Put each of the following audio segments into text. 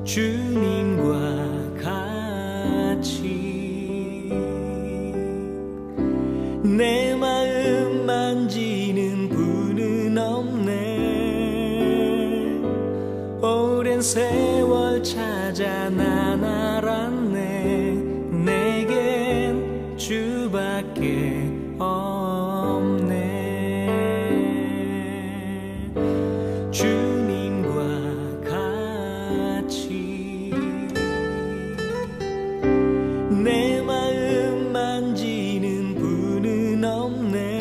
주님과 같이 내 마음 만지는 분은 없네. 오랜 세월 찾아 난 알았네. 내겐 주밖에 없네. 주님과 같이 내 마음 만지는 분은 없네.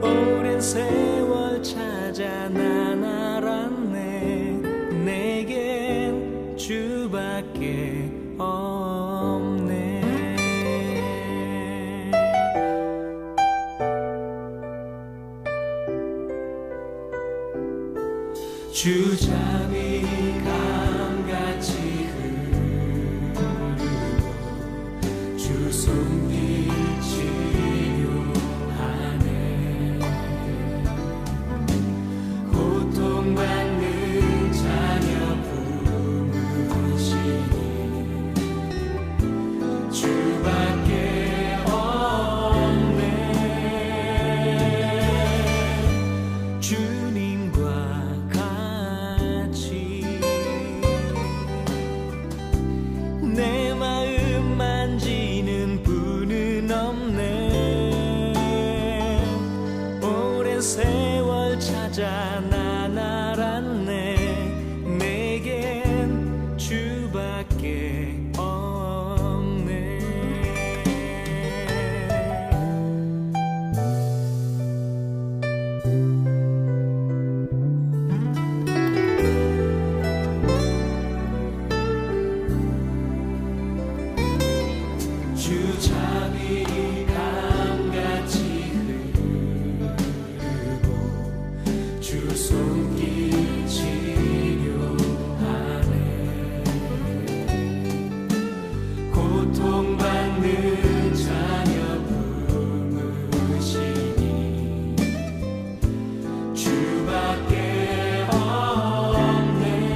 오랜 세월 찾아 난 알았네. 내겐 주밖에 없네. 주 잠이 감같이 흐르고 주 손길 치료하네. 고통받는 자녀 품으시니 주밖에 없네. 주님과 내 마음 만지는 분은 없네. 오랜 세월 찾아 난 알았네. 내겐 주밖에 없네. 주 잠이 감같이 흐르고 주 손길 치료하네. 고통받는 자녀 품으시니 주밖에 없네.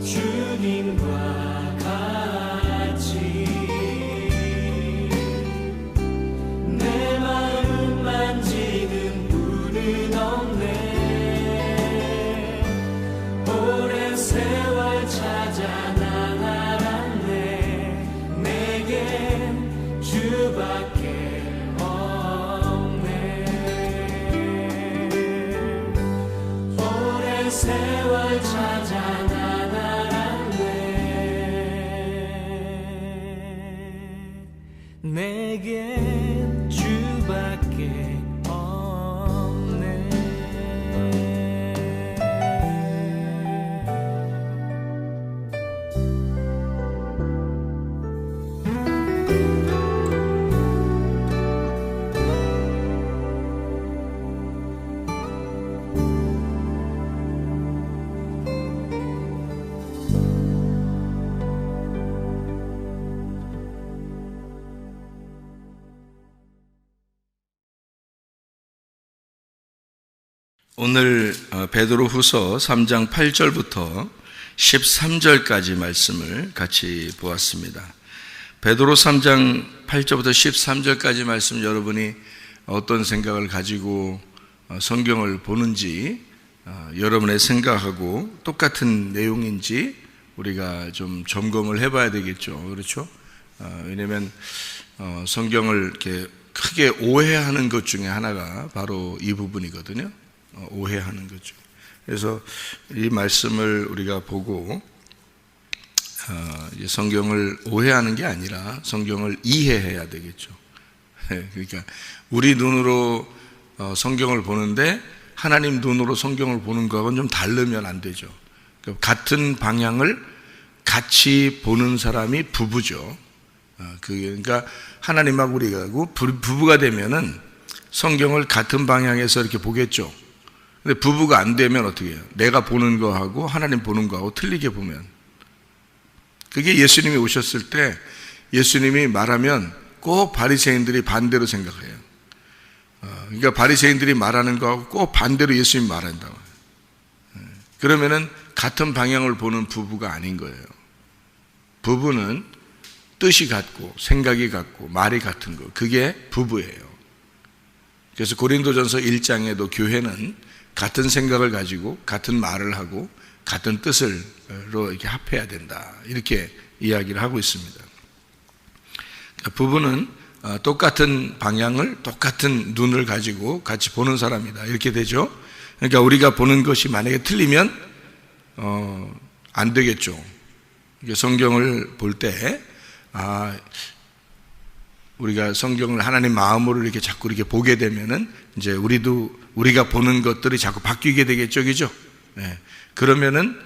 주님과 내 마음 만지는 분은 없네. 오랜 세월 찾아 난 알았네. 내겐 주밖에 없네. 오랜 세월 찾아 난 알았네. 내겐 주밖에 없네. 오늘 베드로후서 3장 8절부터 13절까지 말씀을 같이 보았습니다. 베드로 3장 8절부터 13절까지 말씀, 여러분이 어떤 생각을 가지고 성경을 보는지, 여러분의 생각하고 똑같은 내용인지 우리가 좀 점검을 해봐야 되겠죠. 그렇죠? 왜냐하면 성경을 이렇게 크게 오해하는 것 중에 하나가 바로 이 부분이거든요. 오해하는 거죠. 그래서 이 말씀을 우리가 보고 성경을 오해하는 게 아니라 성경을 이해해야 되겠죠. 그러니까 우리 눈으로 성경을 보는데 하나님 눈으로 성경을 보는 거하고는 좀 다르면 안 되죠. 같은 방향을 같이 보는 사람이 부부죠. 그러니까 하나님하고 우리가 부부가 되면은 성경을 같은 방향에서 이렇게 보겠죠. 근데 부부가 안 되면 어떻게 해요? 내가 보는 거하고 하나님 보는 거하고 틀리게 보면, 그게 예수님이 오셨을 때 예수님이 말하면 꼭 바리새인들이 반대로 생각해요. 그러니까 바리새인들이 말하는 거하고 꼭 반대로 예수님이 말한다고. 그러면은 같은 방향을 보는 부부가 아닌 거예요. 부부는 뜻이 같고 생각이 같고 말이 같은 거, 그게 부부예요. 그래서 고린도전서 1장에도 교회는 같은 생각을 가지고 같은 말을 하고 같은 뜻을로 이렇게 합해야 된다, 이렇게 이야기를 하고 있습니다. 부부는 똑같은 방향을, 똑같은 눈을 가지고 같이 보는 사람이다, 이렇게 되죠. 그러니까 우리가 보는 것이 만약에 틀리면 안 되겠죠. 성경을 볼 때 우리가 성경을 하나님 마음으로 이렇게 자꾸 이렇게 보게 되면은 이제 우리가 보는 것들이 자꾸 바뀌게 되겠죠, 그죠? 네. 그러면은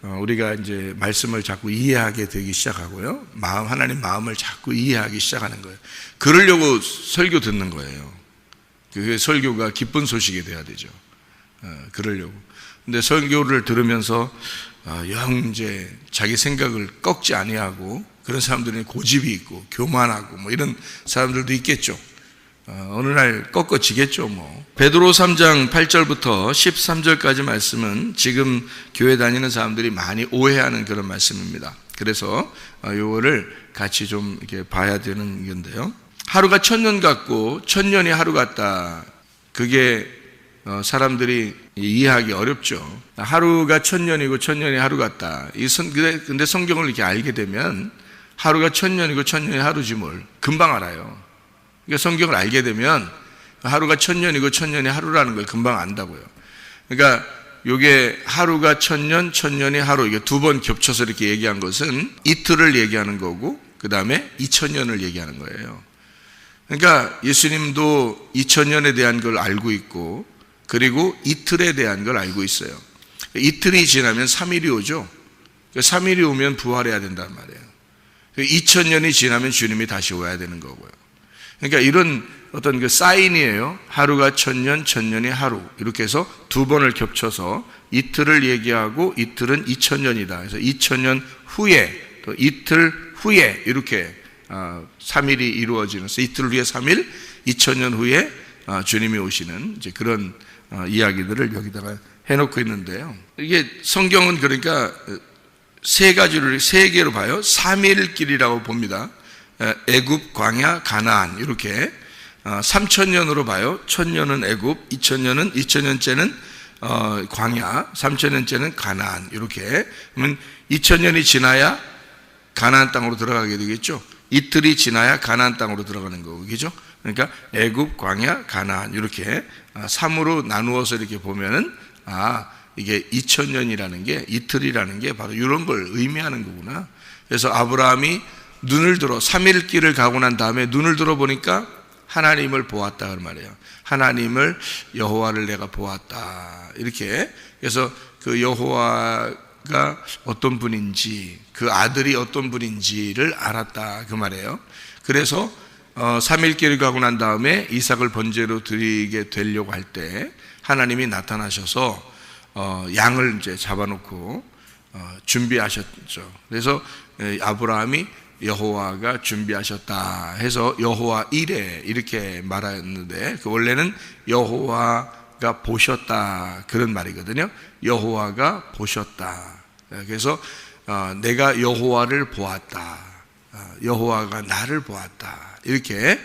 우리가 이제 말씀을 자꾸 이해하게 되기 시작하고요, 하나님 마음을 자꾸 이해하기 시작하는 거예요. 그러려고 설교 듣는 거예요. 그 설교가 기쁜 소식이 돼야 되죠. 그러려고. 근데 설교를 들으면서 영 이제 자기 생각을 꺾지 아니하고 그런 사람들은 고집이 있고 교만하고 뭐 이런 사람들도 있겠죠. 어느 날 꺾어지겠죠. 베드로 3장 8절부터 13절까지 말씀은 지금 교회 다니는 사람들이 많이 오해하는 그런 말씀입니다. 그래서 요거를 같이 좀 이렇게 봐야 되는 건데요. 하루가 천년 같고 천년이 하루 같다. 그게 사람들이 이해하기 어렵죠. 하루가 천년이고 천년이 하루 같다. 근데 성경을 이렇게 알게 되면 하루가 천년이고 천년이 하루지 뭘 금방 알아요. 그러니까 성경을 알게 되면 하루가 천년이고 천년이 하루라는 걸 금방 안다고요. 그러니까 이게 하루가 천년, 천년이 하루, 이게 두 번 겹쳐서 이렇게 얘기한 것은 이틀을 얘기하는 거고 그 다음에 2000년을 얘기하는 거예요. 그러니까 예수님도 2000년에 대한 걸 알고 있고 그리고 이틀에 대한 걸 알고 있어요. 이틀이 지나면 3일이 오죠. 3일이 오면 부활해야 된단 말이에요. 2000년이 지나면 주님이 다시 오야 되는 거고요. 그러니까 이런 어떤 그 사인이에요. 하루가 천년, 천년이 하루. 이렇게 해서 두 번을 겹쳐서 이틀을 얘기하고 이틀은 2000년이다. 그래서 2000년 후에 또 이틀 후에 이렇게 3일이 이루어지는, 이틀 후에 3일, 2000년 후에 주님이 오시는 이제 그런 이야기들을 여기다가 해놓고 있는데요. 이게 성경은 그러니까 세 개로 봐요. 3일길이라고 봅니다. 애굽, 광야, 가나안 이렇게 3000년으로 봐요. 1000년은 애굽, 2000년째는 광야, 3000년째는 가나안 이렇게. 그러면 2000년이 지나야 가나안 땅으로 들어가게 되겠죠. 이틀이 지나야 가나안 땅으로 들어가는 거고, 그죠? 그러니까 애굽, 광야, 가나안 이렇게 3으로 나누어서 이렇게 보면은 이게 2000년이라는 게, 이틀이라는 게 바로 이런 걸 의미하는 거구나. 그래서 아브라함이 눈을 들어 3일길을 가고 난 다음에 눈을 들어 보니까 하나님을 보았다 그 말이에요. 하나님을, 여호와를 내가 보았다 이렇게. 그래서 그 여호와가 어떤 분인지, 그 아들이 어떤 분인지를 알았다 그 말이에요. 그래서 3일길을 가고 난 다음에 이삭을 번제로 드리게 되려고 할 때 하나님이 나타나셔서 양을 이제 잡아놓고 준비하셨죠. 그래서 아브라함이 여호와가 준비하셨다 해서 여호와 이레 이렇게 말했는데, 그 원래는 여호와가 보셨다 그런 말이거든요. 여호와가 보셨다. 그래서 내가 여호와를 보았다, 여호와가 나를 보았다 이렇게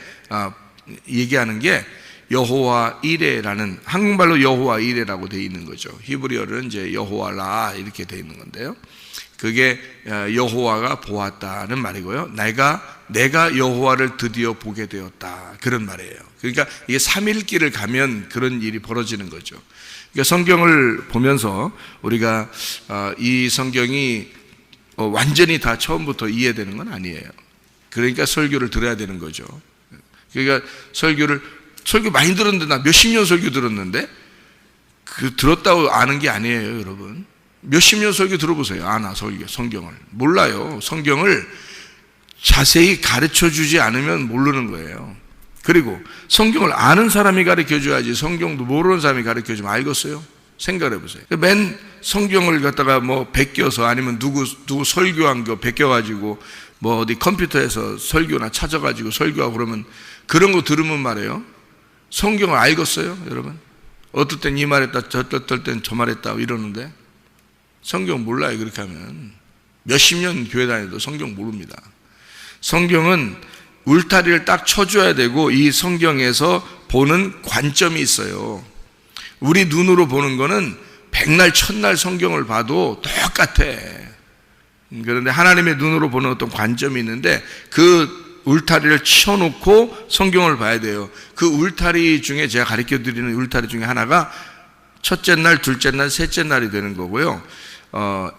얘기하는 게 여호와 이레라는, 한국말로 여호와 이레라고 되어 있는 거죠. 히브리어는 이제 여호와라 이렇게 되어 있는 건데요. 그게 여호와가 보았다는 말이고요. 내가 여호와를 드디어 보게 되었다 그런 말이에요. 그러니까 이게 3일길을 가면 그런 일이 벌어지는 거죠. 그러니까 성경을 보면서 우리가 이 성경이 완전히 다 처음부터 이해되는 건 아니에요. 그러니까 설교를 들어야 되는 거죠. 그러니까 설교 많이 들었는데, 나 몇십 년 설교 들었는데 그 들었다고 아는 게 아니에요, 여러분. 몇십 년 설교 들어보세요. 성경을 몰라요. 성경을 자세히 가르쳐 주지 않으면 모르는 거예요. 그리고 성경을 아는 사람이 가르쳐 줘야지, 성경도 모르는 사람이 가르쳐 주면 알겠어요? 생각해 보세요. 맨 성경을 갖다가 베껴서, 아니면 누구 설교한 거 베껴가지고 어디 컴퓨터에서 설교나 찾아가지고 설교하고 그러면, 그런 거 들으면 말이에요, 성경을 알겠어요, 여러분? 어떨 땐 이 말했다, 어떨 땐 저 말했다 이러는데 성경 몰라요. 그렇게 하면 몇십 년 교회 다녀도 성경 모릅니다. 성경은 울타리를 딱 쳐줘야 되고, 이 성경에서 보는 관점이 있어요. 우리 눈으로 보는 거는 백날 천날 성경을 봐도 똑같아. 그런데 하나님의 눈으로 보는 어떤 관점이 있는데, 그 울타리를 치워놓고 성경을 봐야 돼요. 그 울타리 중에 제가 가르쳐드리는 울타리 중에 하나가 첫째 날, 둘째 날, 셋째 날이 되는 거고요.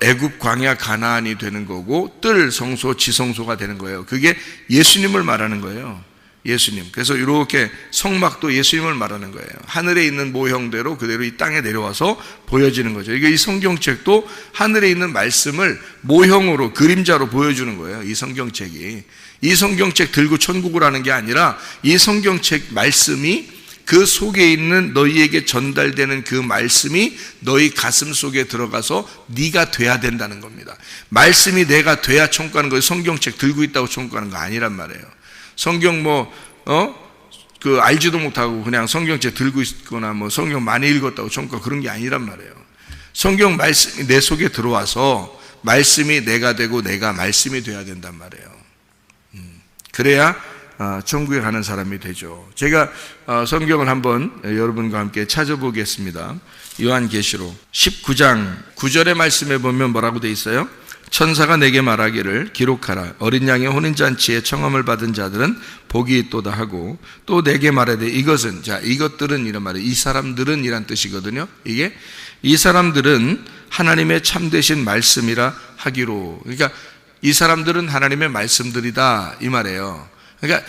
애굽 광야 가나안이 되는 거고, 뜰 성소 지성소가 되는 거예요. 그게 예수님을 말하는 거예요. 예수님. 그래서 이렇게 성막도 예수님을 말하는 거예요. 하늘에 있는 모형대로 그대로 이 땅에 내려와서 보여지는 거죠. 이게 이 성경책도 하늘에 있는 말씀을 모형으로, 그림자로 보여주는 거예요. 이 성경책이. 이 성경책 들고 천국을 하는 게 아니라, 이 성경책 말씀이 그 속에 있는 너희에게 전달되는 그 말씀이 너희 가슴 속에 들어가서 네가 돼야 된다는 겁니다. 말씀이 내가 돼야 천국하는 거예요. 성경책 들고 있다고 천국하는 거 아니란 말이에요. 성경 알지도 못하고 그냥 성경책 들고 있거나 성경 많이 읽었다고 천국하고 그런 게 아니란 말이에요. 성경 말씀이 내 속에 들어와서 말씀이 내가 되고 내가 말씀이 돼야 된단 말이에요. 그래야 천국에 가는 사람이 되죠. 제가 성경을 한번 여러분과 함께 찾아보겠습니다. 요한계시록 19장 9절의 말씀에 보면 뭐라고 돼 있어요? 천사가 내게 말하기를 기록하라. 어린 양의 혼인잔치에 청함을 받은 자들은 복이 있도다 하고, 또 내게 말하되 이것은, 자, 이것들은 이런 말이에요. 이 사람들은 이란 뜻이거든요. 이게 이 사람들은 하나님의 참되신 말씀이라 하기로. 그러니까 이 사람들은 하나님의 말씀들이다 이 말이에요. 그러니까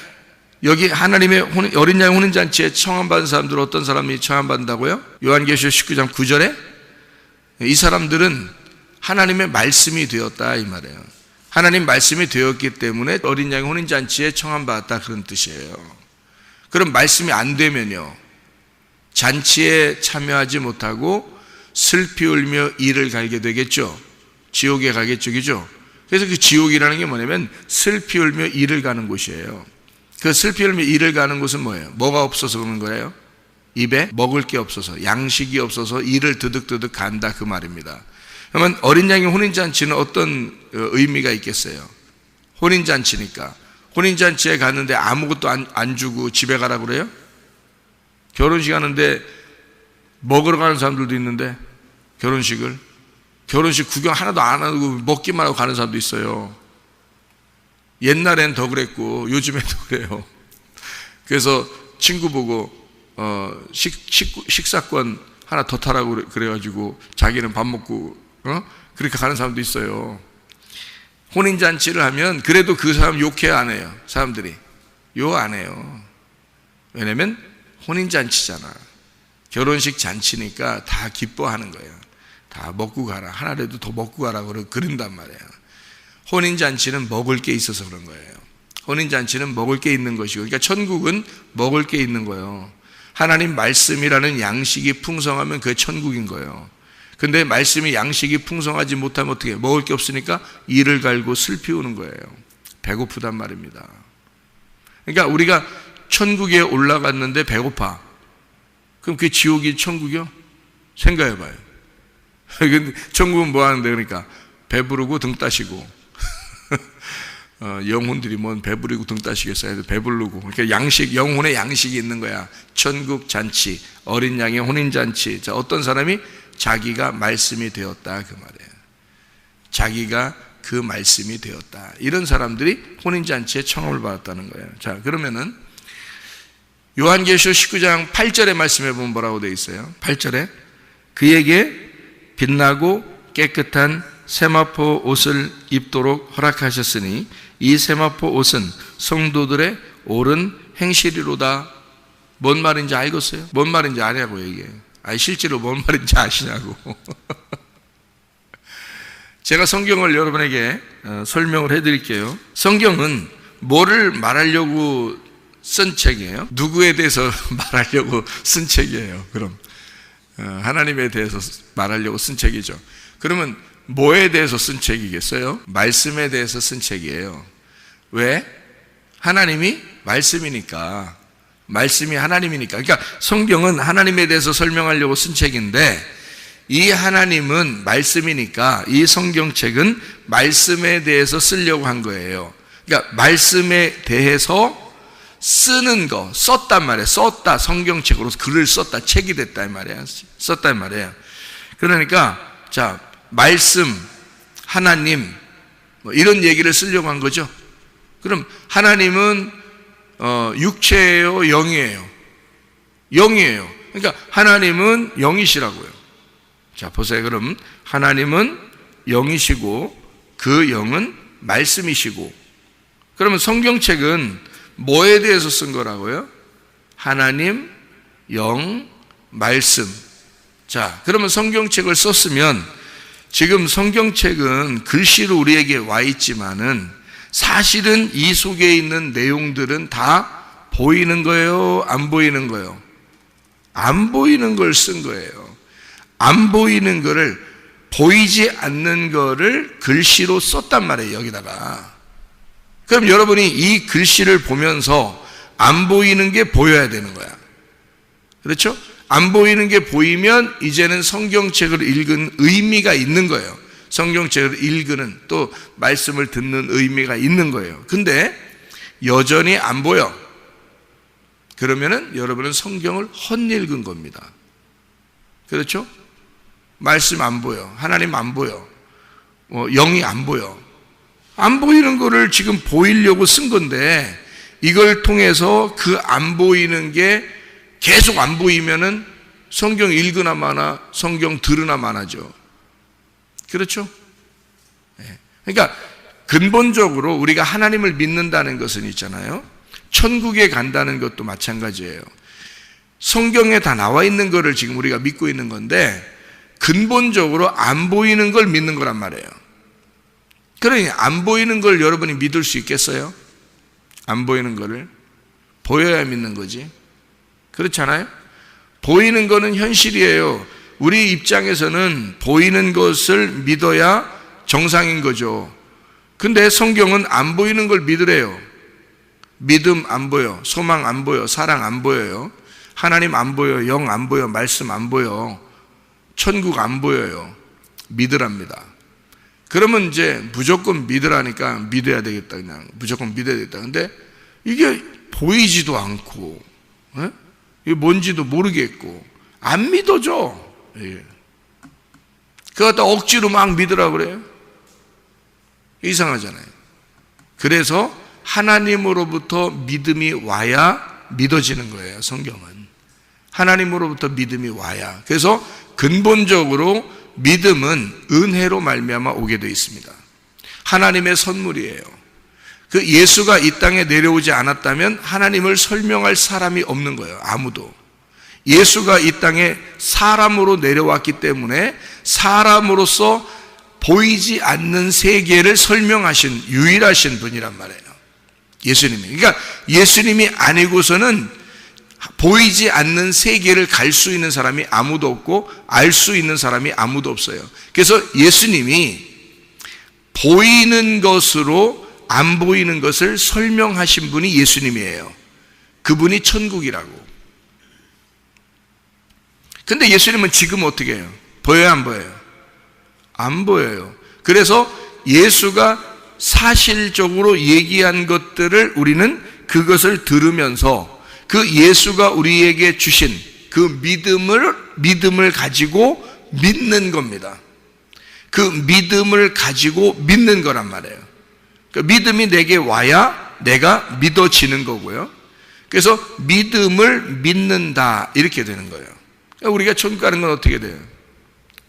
여기 하나님의 어린 양의 혼인잔치에 청함받은 사람들은 어떤 사람이 청함받는다고요? 요한계시록 19장 9절에 이 사람들은 하나님의 말씀이 되었다 이 말이에요. 하나님 말씀이 되었기 때문에 어린 양의 혼인잔치에 청함받았다 그런 뜻이에요. 그럼 말씀이 안 되면요, 잔치에 참여하지 못하고 슬피 울며 이를 갈게 되겠죠. 지옥에 가겠죠. 그죠? 그래서 그 지옥이라는 게 뭐냐면 슬피 울며 이를 가는 곳이에요. 그 슬피 울며 이를 가는 곳은 뭐예요? 뭐가 없어서 그런 거예요? 입에 먹을 게 없어서, 양식이 없어서 이를 드득드득 간다 그 말입니다. 그러면 어린 양의 혼인잔치는 어떤 의미가 있겠어요? 혼인잔치니까. 혼인잔치에 갔는데 아무것도 안 주고 집에 가라고 그래요? 결혼식 하는데 먹으러 가는 사람들도 있는데, 결혼식 구경 하나도 안 하고 먹기만 하고 가는 사람도 있어요. 옛날엔 더 그랬고 요즘에도 그래요. 그래서 친구 보고 식사권 하나 더 타라고 그래가지고 자기는 밥 먹고 그렇게 가는 사람도 있어요. 혼인잔치를 하면 그래도 그 사람 욕해요, 안 해요? 사람들이 욕 안 해요. 왜냐면 혼인잔치잖아. 결혼식 잔치니까 다 기뻐하는 거예요. 다 먹고 가라, 하나라도 더 먹고 가라고 그런단 말이에요. 혼인잔치는 먹을 게 있어서 그런 거예요. 혼인잔치는 먹을 게 있는 것이고, 그러니까 천국은 먹을 게 있는 거예요. 하나님 말씀이라는 양식이 풍성하면 그게 천국인 거예요. 근데 말씀이 양식이 풍성하지 못하면 어떻게 해요? 먹을 게 없으니까 이를 갈고 슬피 우는 거예요. 배고프단 말입니다. 그러니까 우리가 천국에 올라갔는데 배고파. 그럼 그게 지옥이 천국이요? 생각해 봐요. 천국은 뭐 하는데? 그러니까 배부르고 등 따시고 영혼들이 뭔 배부르고 등 따시겠어요? 배부르고. 그러니까 양식, 영혼의 양식이 있는 거야. 천국 잔치, 어린 양의 혼인잔치. 자, 어떤 사람이 자기가 말씀이 되었다 그 말이에요. 자기가 그 말씀이 되었다. 이런 사람들이 혼인잔치에 청함을 받았다는 거예요. 자, 그러면은 요한계시록 19장 8절의 말씀에 보면 뭐라고 되어 있어요? 8절에 그에게 빛나고 깨끗한 세마포 옷을 입도록 허락하셨으니 이 세마포 옷은 성도들의 옳은 행실이로다. 뭔 말인지 알겠어요? 뭔 말인지 아냐고 이게. 아니 실제로 뭔 말인지 아시냐고. 제가 성경을 여러분에게 설명을 해드릴게요. 성경은 뭐를 말하려고 쓴 책이에요? 누구에 대해서 말하려고 쓴 책이에요? 그럼 하나님에 대해서 말하려고 쓴 책이죠. 그러면 뭐에 대해서 쓴 책이겠어요? 말씀에 대해서 쓴 책이에요. 왜? 하나님이 말씀이니까. 말씀이 하나님이니까. 그러니까 성경은 하나님에 대해서 설명하려고 쓴 책인데, 이 하나님은 말씀이니까 이 성경책은 말씀에 대해서 쓰려고 한 거예요. 그러니까 말씀에 대해서 쓰는 거, 썼단 말이에요. 썼다, 성경책으로 글을 썼다, 책이 됐다 이 말이에요. 썼단 말이에요. 그러니까 자, 말씀, 하나님 뭐 이런 얘기를 쓰려고 한 거죠. 그럼 하나님은 육체예요, 영이에요? 영이에요. 그러니까 하나님은 영이시라고요. 자, 보세요. 그럼 하나님은 영이시고 그 영은 말씀이시고, 그러면 성경책은 뭐에 대해서 쓴 거라고요? 하나님, 영, 말씀. 자, 그러면 성경책을 썼으면 지금 성경책은 글씨로 우리에게 와 있지만은 사실은 이 속에 있는 내용들은 다 보이는 거예요? 안 보이는 거예요? 안 보이는 걸 쓴 거예요. 안 보이는 거를, 보이지 않는 거를 글씨로 썼단 말이에요, 여기다가. 그럼 여러분이 이 글씨를 보면서 안 보이는 게 보여야 되는 거야. 그렇죠? 안 보이는 게 보이면 이제는 성경책을 읽은 의미가 있는 거예요. 성경책을 읽는, 또 말씀을 듣는 의미가 있는 거예요. 근데 여전히 안 보여. 그러면은 여러분은 성경을 헛읽은 겁니다. 그렇죠? 말씀 안 보여. 하나님 안 보여. 영이 안 보여. 안 보이는 거를 지금 보이려고 쓴 건데, 이걸 통해서 그 안 보이는 게 계속 안 보이면은 성경 읽으나 마나, 성경 들으나 마나죠. 그렇죠? 그러니까 근본적으로 우리가 하나님을 믿는다는 것은 있잖아요. 천국에 간다는 것도 마찬가지예요. 성경에 다 나와 있는 거를 지금 우리가 믿고 있는 건데, 근본적으로 안 보이는 걸 믿는 거란 말이에요. 그러니 안 보이는 걸 여러분이 믿을 수 있겠어요? 안 보이는 거를 보여야 믿는 거지. 그렇잖아요? 보이는 거는 현실이에요. 우리 입장에서는 보이는 것을 믿어야 정상인 거죠. 근데 성경은 안 보이는 걸 믿으래요. 믿음 안 보여, 소망 안 보여, 사랑 안 보여요. 하나님 안 보여, 영 안 보여, 말씀 안 보여, 천국 안 보여요. 믿으랍니다. 그러면 이제 무조건 믿으라니까 믿어야 되겠다, 그냥 무조건 믿어야 되겠다. 근데 이게 보이지도 않고, 이게 뭔지도 모르겠고 안 믿어져. 그거 갖다 억지로 막 믿으라고 그래요. 이상하잖아요. 그래서 하나님으로부터 믿음이 와야 믿어지는 거예요. 성경은 하나님으로부터 믿음이 와야. 그래서 근본적으로 믿음은 은혜로 말미암아 오게 되어 있습니다. 하나님의 선물이에요. 그 예수가 이 땅에 내려오지 않았다면 하나님을 설명할 사람이 없는 거예요. 아무도. 예수가 이 땅에 사람으로 내려왔기 때문에 사람으로서 보이지 않는 세계를 설명하신 유일하신 분이란 말이에요. 예수님이. 그러니까 예수님이 아니고서는 보이지 않는 세계를 갈 수 있는 사람이 아무도 없고 알 수 있는 사람이 아무도 없어요. 그래서 예수님이 보이는 것으로 안 보이는 것을 설명하신 분이 예수님이에요. 그분이 천국이라고. 근데 예수님은 지금 어떻게 해요? 보여요, 안 보여요? 안 보여요. 그래서 예수가 사실적으로 얘기한 것들을 우리는 그것을 들으면서 그 예수가 우리에게 주신 그 믿음을 가지고 믿는 겁니다. 그 믿음을 가지고 믿는 거란 말이에요. 그 믿음이 내게 와야 내가 믿어지는 거고요. 그래서 믿음을 믿는다 이렇게 되는 거예요. 우리가 천국 가는 건 어떻게 돼요?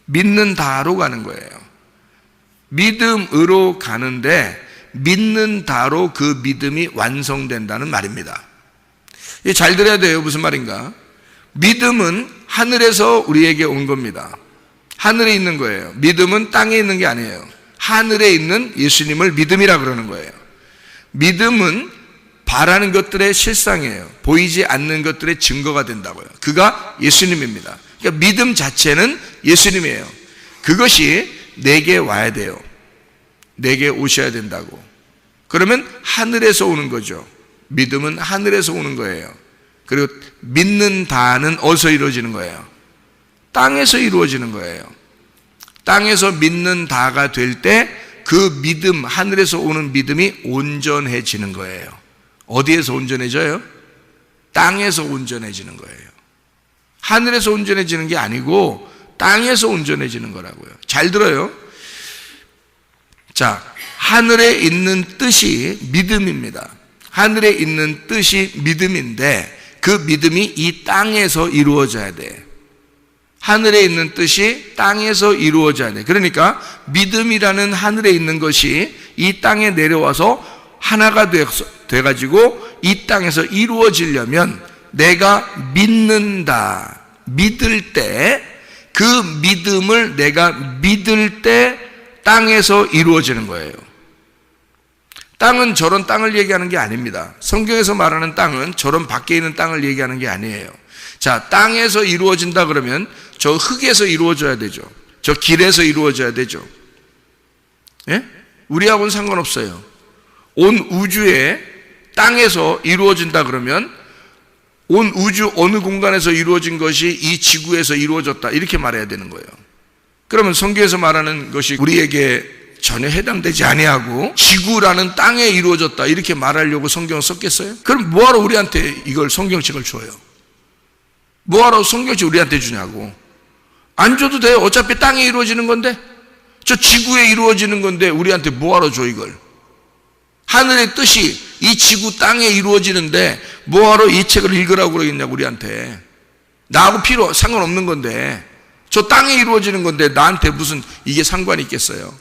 믿는다로 가는 거예요. 믿음으로 가는데 믿는다로 그 믿음이 완성된다는 말입니다. 잘 들어야 돼요. 무슨 말인가? 믿음은 하늘에서 우리에게 온 겁니다. 하늘에 있는 거예요. 믿음은 땅에 있는 게 아니에요. 하늘에 있는 예수님을 믿음이라 그러는 거예요. 믿음은 바라는 것들의 실상이에요. 보이지 않는 것들의 증거가 된다고요. 그가 예수님입니다. 그러니까 믿음 자체는 예수님이에요. 그것이 내게 와야 돼요. 내게 오셔야 된다고. 그러면 하늘에서 오는 거죠. 믿음은 하늘에서 오는 거예요. 그리고 믿는다는 어디서 이루어지는 거예요? 땅에서 이루어지는 거예요. 땅에서 믿는다가 될 때 그 믿음, 하늘에서 오는 믿음이 온전해지는 거예요. 어디에서 온전해져요? 땅에서 온전해지는 거예요. 하늘에서 온전해지는 게 아니고 땅에서 온전해지는 거라고요. 잘 들어요. 자, 하늘에 있는 뜻이 믿음입니다. 하늘에 있는 뜻이 믿음인데 그 믿음이 이 땅에서 이루어져야 돼. 하늘에 있는 뜻이 땅에서 이루어져야 돼. 그러니까 믿음이라는 하늘에 있는 것이 이 땅에 내려와서 하나가 돼가지고 이 땅에서 이루어지려면 내가 믿는다, 믿을 때, 그 믿음을 내가 믿을 때 땅에서 이루어지는 거예요. 땅은 저런 땅을 얘기하는 게 아닙니다. 성경에서 말하는 땅은 저런 밖에 있는 땅을 얘기하는 게 아니에요. 자, 땅에서 이루어진다 그러면 저 흙에서 이루어져야 되죠. 저 길에서 이루어져야 되죠. 예? 우리하고는 상관없어요. 온 우주에 땅에서 이루어진다 그러면 온 우주 어느 공간에서 이루어진 것이 이 지구에서 이루어졌다 이렇게 말해야 되는 거예요. 그러면 성경에서 말하는 것이 우리에게 전혀 해당되지 아니하고 지구라는 땅에 이루어졌다 이렇게 말하려고 성경을 썼겠어요? 그럼 뭐하러 우리한테 이걸 성경책을 줘요? 뭐하러 성경책 우리한테 주냐고. 안 줘도 돼요. 어차피 땅에 이루어지는 건데, 저 지구에 이루어지는 건데 우리한테 뭐하러 줘 이걸. 하늘의 뜻이 이 지구 땅에 이루어지는데 뭐하러 이 책을 읽으라고 그러겠냐고 우리한테. 나하고 상관없는 건데, 저 땅에 이루어지는 건데 나한테 무슨 이게 상관이 있겠어요.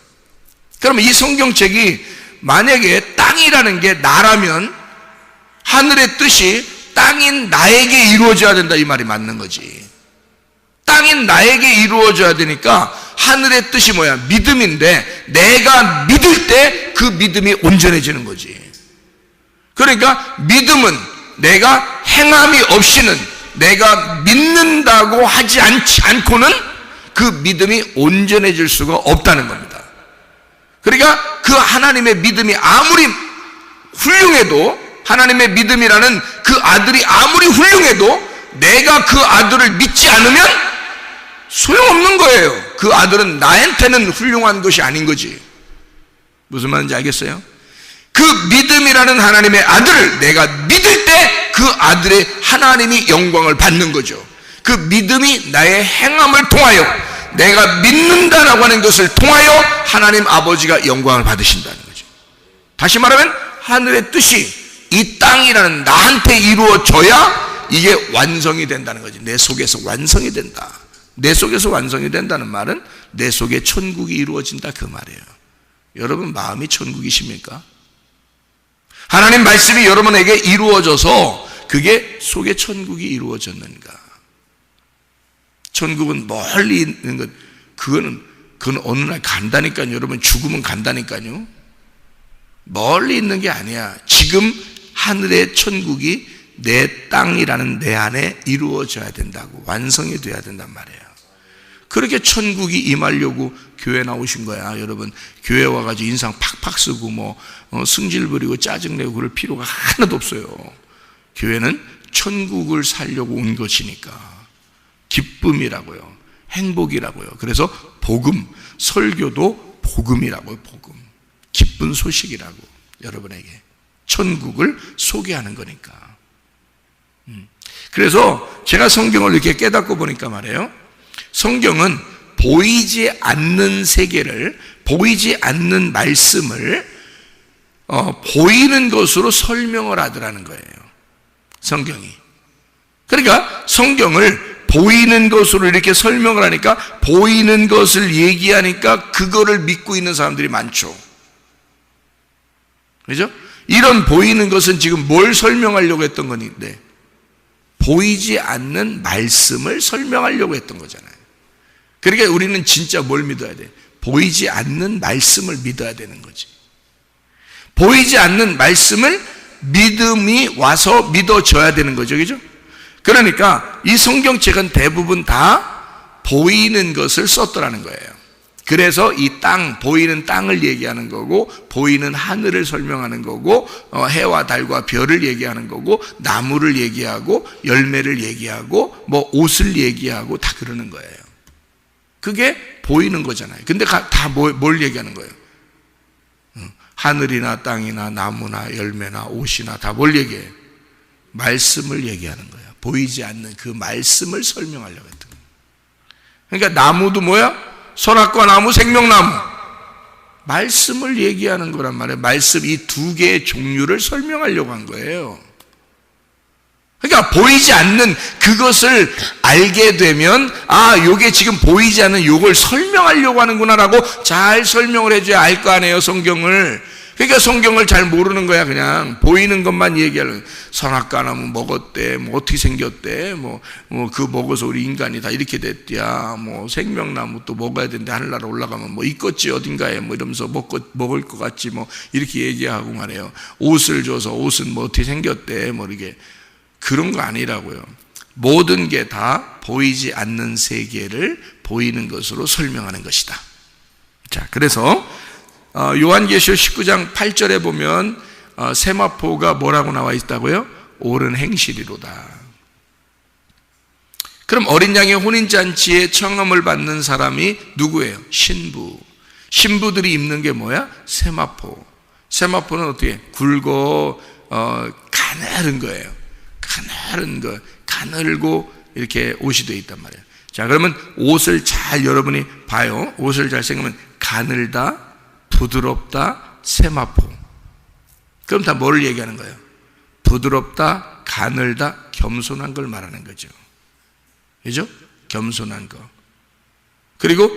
그러면 이 성경책이 만약에 땅이라는 게 나라면 하늘의 뜻이 땅인 나에게 이루어져야 된다 이 말이 맞는 거지. 땅인 나에게 이루어져야 되니까 하늘의 뜻이 뭐야? 믿음인데 내가 믿을 때 그 믿음이 온전해지는 거지. 그러니까 믿음은 내가 행함이 없이는, 내가 믿는다고 하지 않고는 그 믿음이 온전해질 수가 없다는 겁니다. 그러니까 그 하나님의 믿음이 아무리 훌륭해도, 하나님의 믿음이라는 그 아들이 아무리 훌륭해도 내가 그 아들을 믿지 않으면 소용없는 거예요. 그 아들은 나한테는 훌륭한 것이 아닌 거지. 무슨 말인지 알겠어요? 그 믿음이라는 하나님의 아들을 내가 믿을 때 그 아들의 하나님이 영광을 받는 거죠. 그 믿음이 나의 행함을 통하여, 내가 믿는다라고 하는 것을 통하여 하나님 아버지가 영광을 받으신다는 거죠. 다시 말하면 하늘의 뜻이 이 땅이라는 나한테 이루어져야 이게 완성이 된다는 거지. 내 속에서 완성이 된다. 내 속에서 완성이 된다는 말은 내 속에 천국이 이루어진다 그 말이에요. 여러분 마음이 천국이십니까? 하나님 말씀이 여러분에게 이루어져서 그게 속에 천국이 이루어졌는가? 천국은 멀리 있는 것, 그건 어느 날 간다니까요. 여러분 죽으면 간다니까요. 멀리 있는 게 아니야. 지금 하늘의 천국이 내 땅이라는 내 안에 이루어져야 된다고, 완성이 돼야 된단 말이에요. 그렇게 천국이 임하려고 교회 나오신 거야. 여러분 교회 와가지고 인상 팍팍 쓰고 승질 부리고 짜증내고 그럴 필요가 하나도 없어요. 교회는 천국을 살려고 온 것이니까. 기쁨이라고요, 행복이라고요. 그래서 복음, 설교도 복음이라고요. 복음, 기쁜 소식이라고. 여러분에게 천국을 소개하는 거니까. 그래서 제가 성경을 이렇게 깨닫고 보니까 말이에요, 성경은 보이지 않는 세계를, 보이지 않는 말씀을 보이는 것으로 설명을 하더라는 거예요, 성경이. 그러니까 성경을 보이는 것으로 이렇게 설명을 하니까, 보이는 것을 얘기하니까 그거를 믿고 있는 사람들이 많죠. 그죠? 이런 보이는 것은 지금 뭘 설명하려고 했던 건데, 보이지 않는 말씀을 설명하려고 했던 거잖아요. 그러니까 우리는 진짜 뭘 믿어야 돼? 보이지 않는 말씀을 믿어야 되는 거지. 보이지 않는 말씀을 믿음이 와서 믿어져야 되는 거죠. 그죠? 그러니까 이 성경책은 대부분 다 보이는 것을 썼더라는 거예요. 그래서 이 땅, 보이는 땅을 얘기하는 거고, 보이는 하늘을 설명하는 거고, 해와 달과 별을 얘기하는 거고, 나무를 얘기하고, 열매를 얘기하고, 뭐 옷을 얘기하고 다 그러는 거예요. 그게 보이는 거잖아요. 근데 다 뭘 얘기하는 거예요? 하늘이나 땅이나 나무나 열매나 옷이나 다 뭘 얘기해요? 말씀을 얘기하는 거예요. 보이지 않는 그 말씀을 설명하려고 했던 거예요. 그러니까 나무도 뭐야? 선악과 나무, 생명나무. 말씀을 얘기하는 거란 말이에요. 말씀, 이 두 개의 종류를 설명하려고 한 거예요. 그러니까 보이지 않는 그것을 알게 되면, 아, 요게 지금 보이지 않는 요걸 설명하려고 하는구나라고 잘 설명을 해줘야 알 거 아니에요, 성경을. 그러니까 성경을 잘 모르는 거야. 그냥 보이는 것만 얘기하는. 선악과 나무 먹었대, 뭐 어떻게 생겼대, 그 먹어서 우리 인간이 다 이렇게 됐대야, 뭐 생명나무 또 먹어야 되는데 하늘나라 올라가면 뭐 있겠지 어딘가에, 뭐 이러면서 먹을 것 같지, 뭐 이렇게 얘기하고 말해요. 옷을 줘서 옷은 뭐 어떻게 생겼대, 뭐 이렇게. 그런 거 아니라고요. 모든 게 다 보이지 않는 세계를 보이는 것으로 설명하는 것이다. 자, 그래서 요한계시록 19장 8절에 보면 세마포가 뭐라고 나와 있다고요? 옳은 행실이로다. 그럼 어린 양의 혼인잔치에 청함을 받는 사람이 누구예요? 신부. 신부들이 입는 게 뭐야? 세마포. 세마포는 어떻게? 굵고 가늘은 거예요. 가늘은 거, 가늘고 이렇게 옷이 되어 있단 말이에요. 자, 그러면 옷을 잘 여러분이 봐요. 옷을 잘 생각하면 가늘다, 부드럽다, 세마포. 그럼 다 뭐를 얘기하는 거예요? 부드럽다, 가늘다, 겸손한 걸 말하는 거죠. 그죠? 겸손한 거. 그리고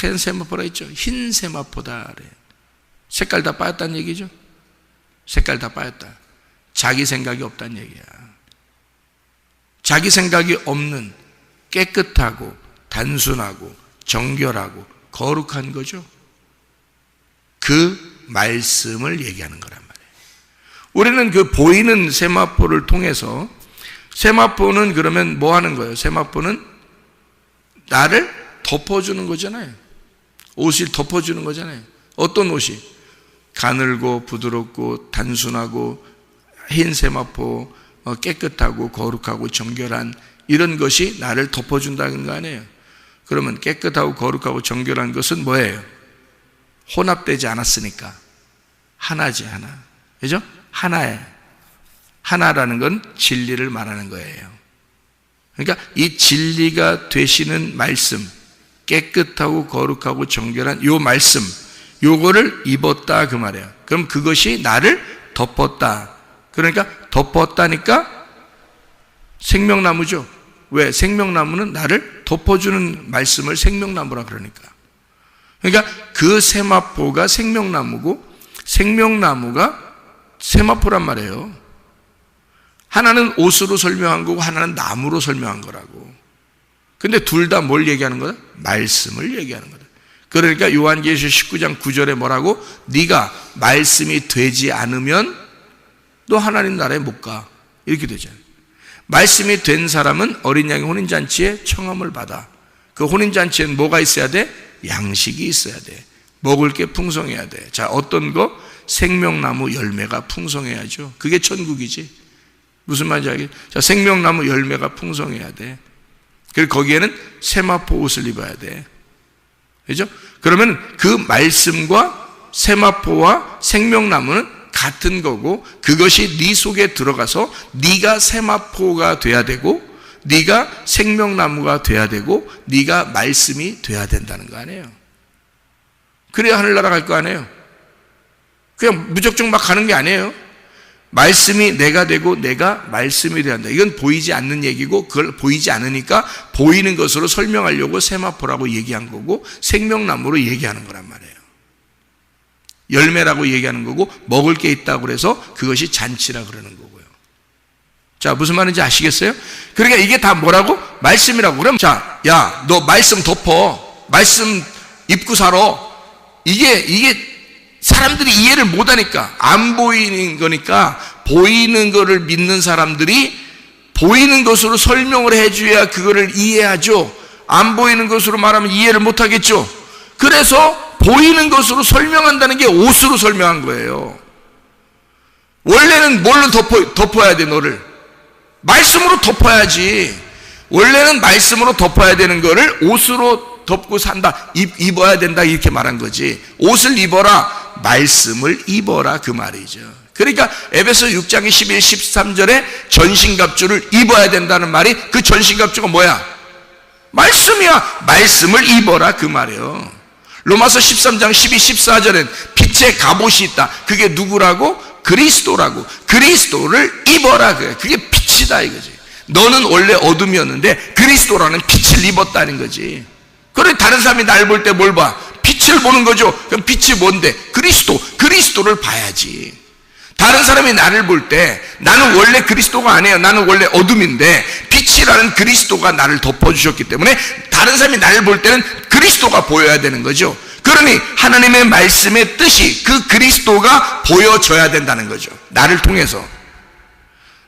하얀 세마포라 있죠. 흰 세마포다. 그래. 색깔 다 빠졌다는 얘기죠. 색깔 다 빠졌다. 자기 생각이 없다는 얘기야. 자기 생각이 없는 깨끗하고 단순하고 정결하고 거룩한 거죠. 그 말씀을 얘기하는 거란 말이에요. 우리는 그 보이는 세마포를 통해서, 세마포는 그러면 뭐 하는 거예요? 세마포는 나를 덮어주는 거잖아요. 옷을 덮어주는 거잖아요. 어떤 옷이? 가늘고 부드럽고 단순하고 흰 세마포, 깨끗하고 거룩하고 정결한 이런 것이 나를 덮어준다는 거 아니에요. 그러면 깨끗하고 거룩하고 정결한 것은 뭐예요? 혼합되지 않았으니까 하나지, 하나. 그죠? 하나예요. 하나라는 건 진리를 말하는 거예요. 그러니까 이 진리가 되시는 말씀, 깨끗하고 거룩하고 정결한 요 말씀, 요거를 입었다 그 말이에요. 그럼 그것이 나를 덮었다. 그러니까 덮었다니까 생명나무죠. 왜? 생명나무는 나를 덮어주는 말씀을 생명나무라 그러니까. 그러니까 그 세마포가 생명나무고 생명나무가 세마포란 말이에요. 하나는 옷으로 설명한 거고 하나는 나무로 설명한 거라고. 근데 둘 다 뭘 얘기하는 거다? 말씀을 얘기하는 거다. 그러니까 요한계시록 19장 9절에 뭐라고? 네가 말씀이 되지 않으면 너 하나님 나라에 못 가. 이렇게 되잖아요. 말씀이 된 사람은 어린 양의 혼인잔치에 청함을 받아. 그 혼인잔치에는 뭐가 있어야 돼? 양식이 있어야 돼. 먹을 게 풍성해야 돼. 자, 어떤 거? 생명나무 열매가 풍성해야죠. 그게 천국이지. 무슨 말인지 알겠죠? 자, 생명나무 열매가 풍성해야 돼. 그리고 거기에는 세마포 옷을 입어야 돼. 그죠? 그러면 그 말씀과 세마포와 생명나무는 같은 거고, 그것이 네 속에 들어가서 네가 세마포가 돼야 되고 네가 생명나무가 돼야 되고 네가 말씀이 돼야 된다는 거 아니에요. 그래야 하늘나라 갈 거 아니에요. 그냥 무작정 막 가는 게 아니에요. 말씀이 내가 되고 내가 말씀이 돼야 한다. 이건 보이지 않는 얘기고, 그걸 보이지 않으니까 보이는 것으로 설명하려고 세마포라고 얘기한 거고 생명나무로 얘기하는 거란 말이에요. 열매라고 얘기하는 거고 먹을 게 있다고 그래서 그것이 잔치라 그러는 거고요. 자, 무슨 말인지 아시겠어요? 그러니까 이게 다 뭐라고? 말씀이라고. 그럼 자, 야, 너 말씀 덮어. 말씀 입고 살아. 이게 사람들이 이해를 못하니까, 안 보이는 거니까 보이는 거를 믿는 사람들이 보이는 것으로 설명을 해줘야 그거를 이해하죠. 안 보이는 것으로 말하면 이해를 못하겠죠. 그래서 보이는 것으로 설명한다는 게 옷으로 설명한 거예요. 원래는 뭘로 덮어야 돼, 너를? 말씀으로 덮어야지. 원래는 말씀으로 덮어야 되는 거를 옷으로 덮고 산다, 입어야 된다, 이렇게 말한 거지. 옷을 입어라, 말씀을 입어라, 그 말이죠. 그러니까 에베소 6장 11, 13절에 전신갑주를 입어야 된다는 말이, 그 전신갑주가 뭐야? 말씀이야. 말씀을 입어라, 그 말이에요. 로마서 13장 12, 14절엔 빛의 갑옷이 있다. 그게 누구라고? 그리스도라고. 그리스도를 입어라, 그게 빛이다 이거지. 너는 원래 어둠이었는데 그리스도라는 빛을 입었다는 거지. 그래, 다른 사람이 날 볼 때 뭘 봐? 빛을 보는 거죠. 그럼 빛이 뭔데? 그리스도를 봐야지. 다른 사람이 나를 볼 때 나는 원래 그리스도가 아니에요. 나는 원래 어둠인데 빛이라는 그리스도가 나를 덮어주셨기 때문에 다른 사람이 나를 볼 때는 그리스도가 보여야 되는 거죠. 그러니 하나님의 말씀의 뜻이 그 그리스도가 보여져야 된다는 거죠. 나를 통해서.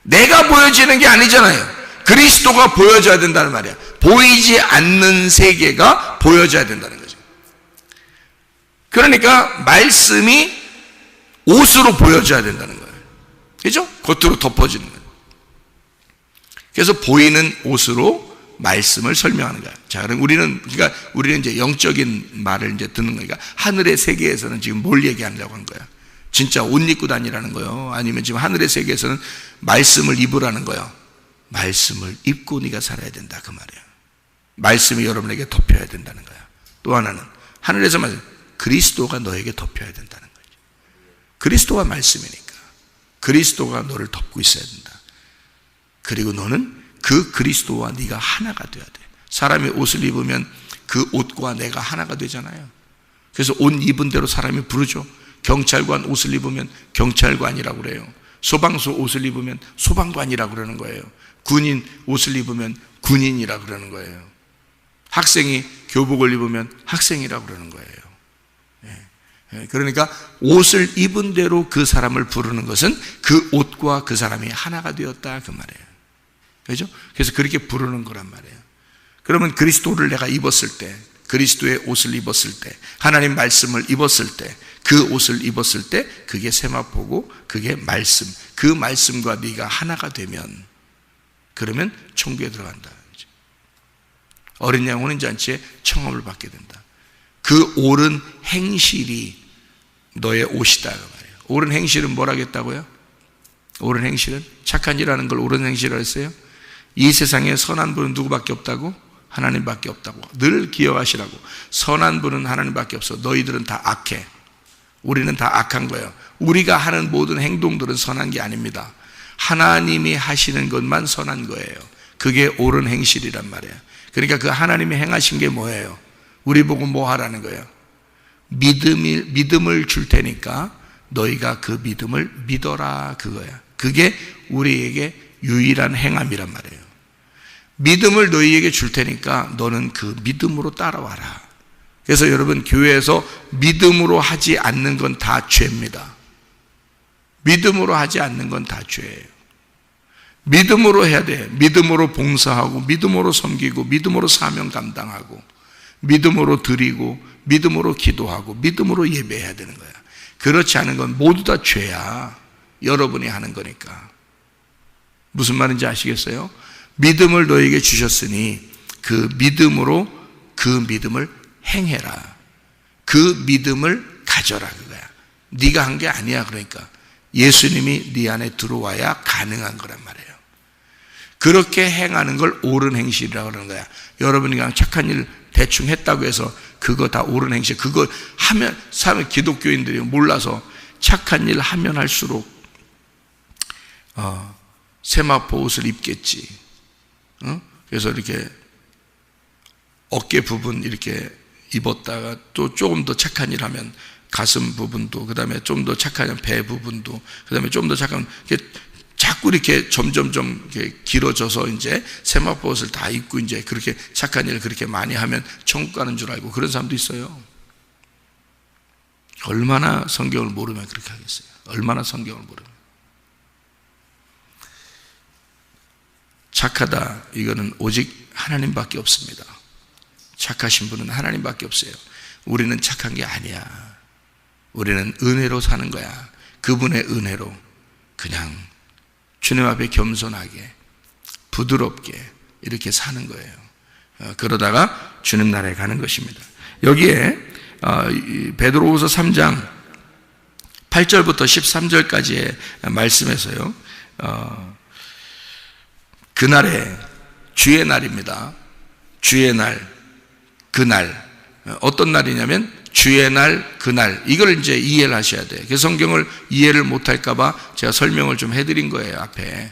내가 보여지는 게 아니잖아요. 그리스도가 보여져야 된다는 말이야. 보이지 않는 세계가 보여져야 된다는 거죠. 그러니까 말씀이 옷으로 보여져야 된다는 거예요. 그죠? 겉으로 덮어지는 거예요. 그래서 보이는 옷으로 말씀을 설명하는 거야. 자, 그럼 우리는 이제 영적인 말을 이제 듣는 거니까 하늘의 세계에서는 지금 뭘 얘기하려고 한 거야? 진짜 옷 입고 다니라는 거요? 아니면 지금 하늘의 세계에서는 말씀을 입으라는 거요? 말씀을 입고 네가 살아야 된다, 그 말이야. 말씀이 여러분에게 덮여야 된다는 거야. 또 하나는 하늘에서 말씀, 그리스도가 너에게 덮여야 된다는 거지. 그리스도가 말씀이니까 그리스도가 너를 덮고 있어야 된다. 그리고 너는 그 그리스도와 네가 하나가 돼야 돼. 사람이 옷을 입으면 그 옷과 내가 하나가 되잖아요. 그래서 옷 입은 대로 사람이 부르죠. 경찰관 옷을 입으면 경찰관이라고 그래요. 소방서 옷을 입으면 소방관이라고 그러는 거예요. 군인 옷을 입으면 군인이라고 그러는 거예요. 학생이 교복을 입으면 학생이라고 그러는 거예요. 그러니까 옷을 입은 대로 그 사람을 부르는 것은 그 옷과 그 사람이 하나가 되었다, 그 말이에요. 그렇죠? 그래서 그렇게 부르는 거란 말이에요. 그러면 그리스도를 내가 입었을 때, 그리스도의 옷을 입었을 때, 하나님 말씀을 입었을 때, 그 옷을 입었을 때 그게 세마포고 그게 말씀, 그 말씀과 네가 하나가 되면 그러면 천국에 들어간다. 어린 양 오는 잔치에 청함을 받게 된다. 그 옳은 행실이 너의 옷이다, 그 말이에요. 옳은 행실은 뭐라겠다고요? 옳은 행실은 착한 일하는 걸 옳은 행실이라고 했어요. 이 세상에 선한 분은 누구밖에 없다고? 하나님밖에 없다고 늘 기억하시라고. 선한 분은 하나님밖에 없어. 너희들은 다 악해. 우리는 다 악한 거예요. 우리가 하는 모든 행동들은 선한 게 아닙니다. 하나님이 하시는 것만 선한 거예요. 그게 옳은 행실이란 말이에요. 그러니까 그 하나님이 행하신 게 뭐예요? 우리 보고 뭐 하라는 거예요? 믿음을 줄 테니까 너희가 그 믿음을 믿어라, 그거야. 그게 우리에게 유일한 행함이란 말이에요. 믿음을 너희에게 줄 테니까 너는 그 믿음으로 따라와라. 그래서 여러분, 교회에서 믿음으로 하지 않는 건 다 죄입니다. 믿음으로 하지 않는 건 다 죄예요. 믿음으로 해야 돼. 믿음으로 봉사하고, 믿음으로 섬기고, 믿음으로 사명 감당하고, 믿음으로 드리고, 믿음으로 기도하고, 믿음으로 예배해야 되는 거야. 그렇지 않은 건 모두 다 죄야. 여러분이 하는 거니까. 무슨 말인지 아시겠어요? 믿음을 너에게 주셨으니 그 믿음으로 그 믿음을 행해라. 그 믿음을 가져라, 그거야. 네가 한 게 아니야. 그러니까 예수님이 네 안에 들어와야 가능한 거란 말이에요. 그렇게 행하는 걸 옳은 행실이라고 그러는 거야. 여러분이 그냥 착한 일 대충 했다고 해서 그거 다 옳은 행실, 그거 하면 사람 기독교인들이 몰라서 착한 일 하면 할수록 세마포 옷을 입겠지. 그래서 이렇게 어깨 부분 이렇게 입었다가 또 조금 더 착한 일 하면 가슴 부분도, 그 다음에 좀 더 착한 배 부분도, 그 다음에 좀 더 착한, 자꾸 이렇게 점점점 이렇게 길어져서 이제 세마포 옷을 다 입고 이제 그렇게 착한 일을 그렇게 많이 하면 천국 가는 줄 알고 그런 사람도 있어요. 얼마나 성경을 모르면 그렇게 하겠어요? 얼마나 성경을 모르면. 착하다, 이거는 오직 하나님밖에 없습니다. 착하신 분은 하나님밖에 없어요. 우리는 착한 게 아니야. 우리는 은혜로 사는 거야. 그분의 은혜로 그냥 주님 앞에 겸손하게 부드럽게 이렇게 사는 거예요. 그러다가 주님 나라에 가는 것입니다. 여기에 베드로후서 3장 8절부터 13절까지의 말씀에서요, 그날에 주의 날입니다. 주의 날, 그날. 어떤 날이냐면 주의 날, 그날. 이걸 이제 이해를 하셔야 돼요. 그 성경을 이해를 못할까봐 제가 설명을 좀 해드린 거예요, 앞에.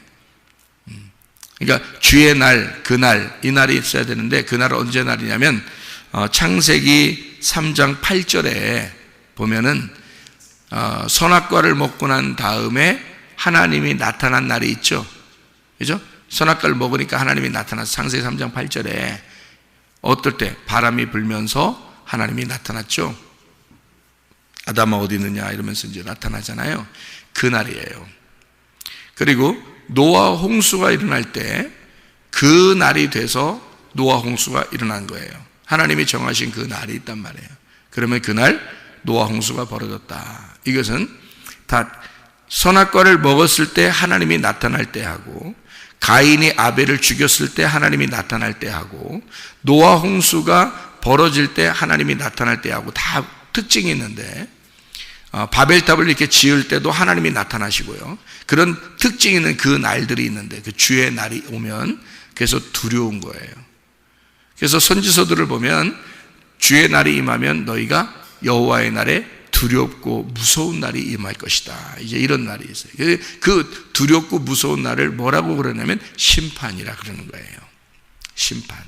그러니까 주의 날, 그날, 이 날이 있어야 되는데 그날은 언제 날이냐면 창세기 3장 8절에 보면은 선악과를 먹고 난 다음에 하나님이 나타난 날이 있죠. 그죠? 선악과를 먹으니까 하나님이 나타나서 창세기 3장 8절에 어떨 때 바람이 불면서 하나님이 나타났죠. 아담아 어디 있느냐 이러면서 이제 나타나잖아요. 그 날이에요. 그리고 노아 홍수가 일어날 때 그 날이 돼서 노아 홍수가 일어난 거예요. 하나님이 정하신 그 날이 있단 말이에요. 그러면 그날 노아 홍수가 벌어졌다. 이것은 다 선악과를 먹었을 때 하나님이 나타날 때 하고, 가인이 아벨을 죽였을 때 하나님이 나타날 때 하고, 노아 홍수가 벌어질 때 하나님이 나타날 때 하고 다 특징이 있는데, 바벨탑을 이렇게 지을 때도 하나님이 나타나시고요. 그런 특징이 있는 그 날들이 있는데 그 주의 날이 오면 그래서 두려운 거예요. 그래서 선지서들을 보면 주의 날이 임하면 너희가 여호와의 날에 두렵고 무서운 날이 임할 것이다. 이제 이런 날이 있어요. 그 두렵고 무서운 날을 뭐라고 그러냐면 심판이라 그러는 거예요. 심판.